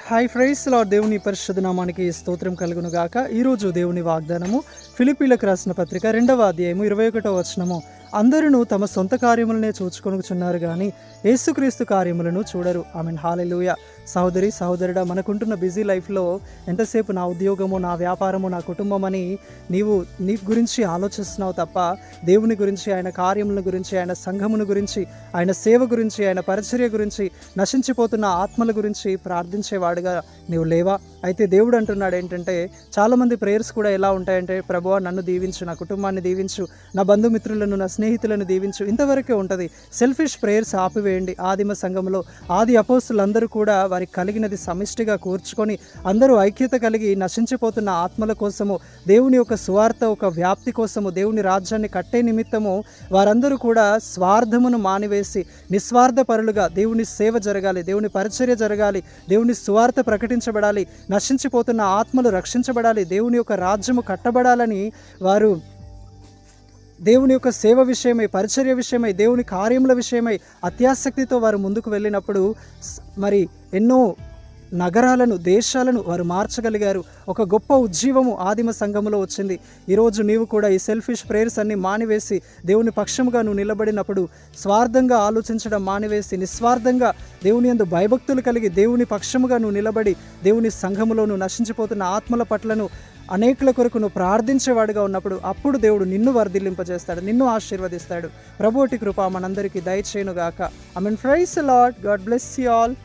Hi fries lord. దేవుని పరిశుద్ధ నామానికి స్తోత్రం కలుగును గాక. ఈరోజు దేవుని వాగ్దానము ఫిలిప్పీలకు రాసిన పత్రిక 2వ అధ్యాయము 21వ వచనము. అందరూ తమ సొంత కార్యములనే చూచుకొనుచున్నారు కానీ యేసుక్రీస్తు కార్యములను చూడరు. ఆమెన్. హల్లెలూయా. సహోదరి సహోదరుడా, మనకుంటున్న బిజీ లైఫ్లో ఎంతసేపు నా ఉద్యోగము, నా వ్యాపారము, నా కుటుంబం అని నీ గురించి ఆలోచిస్తున్నావు తప్ప దేవుని గురించి, ఆయన కార్యముల గురించి, ఆయన సంఘమును గురించి, ఆయన సేవ గురించి, ఆయన పరిచర్య గురించి, నశించిపోతున్న ఆత్మల గురించి ప్రార్థించేవాడుగా నీవు లేవా? అయితే దేవుడు అంటున్నాడు ఏంటంటే, చాలామంది ప్రేయర్స్ కూడా ఎలా ఉంటాయంటే, ప్రభువా నన్ను దీవించు, నా కుటుంబాన్ని దీవించు, నా బంధుమిత్రులను, నా స్నేహితులను దీవించు, ఇంతవరకే ఉంటుంది. సెల్ఫిష్ ప్రేయర్స్ ఆపివేయండి. ఆదిమ సంఘంలో ఆది అపోస్తులందరూ కూడా వారికి కలిగినది సమిష్టిగా కూర్చుకొని అందరూ ఐక్యత కలిగి నశించిపోతున్న ఆత్మల కోసము, దేవుని యొక్క సువార్త ఒక వ్యాప్తి కోసము, దేవుని రాజ్యాన్ని కట్టే నిమిత్తము వారందరూ కూడా స్వార్థమును మానివేసి నిస్వార్థ పరులుగా దేవుని సేవ జరగాలి, దేవుని పరిచర్య జరగాలి, దేవుని సువార్త ప్రకటించబడాలి, నశించిపోతున్న ఆత్మలు రక్షించబడాలి, దేవుని యొక్క రాజ్యము కట్టబడాలని వారు దేవుని యొక్క సేవ విషయమై, పరిచర్య విషయమై, దేవుని కార్యముల విషయమై అత్యాసక్తితో వారు ముందుకు వెళ్ళినప్పుడు మరి ఎన్నో నగరాలను, దేశాలను వారు మార్చగలిగారు. ఒక గొప్ప ఉజ్జీవము ఆదిమ సంఘములో వచ్చింది. ఈరోజు నీవు కూడా ఈ సెల్ఫిష్ ప్రేయర్స్ అన్ని మానివేసి దేవుని పక్షముగా నువ్వు నిలబడినప్పుడు, స్వార్థంగా ఆలోచించడం మానివేసి నిస్వార్థంగా దేవుని యందు భయభక్తులు కలిగి దేవుని పక్షముగా నువ్వు నిలబడి దేవుని సంఘములో నువ్వు నశించిపోతున్న ఆత్మల పట్లను అనేకుల కొరకు నువ్వు ప్రార్థించేవాడుగా ఉన్నప్పుడు అప్పుడు దేవుడు నిన్ను వర్ధిల్లింపజేస్తాడు, నిన్ను ఆశీర్వదిస్తాడు. ప్రభువుటి కృప మనందరికీ దయచేయునుగాక. Amen. Praise the Lord. God bless you all.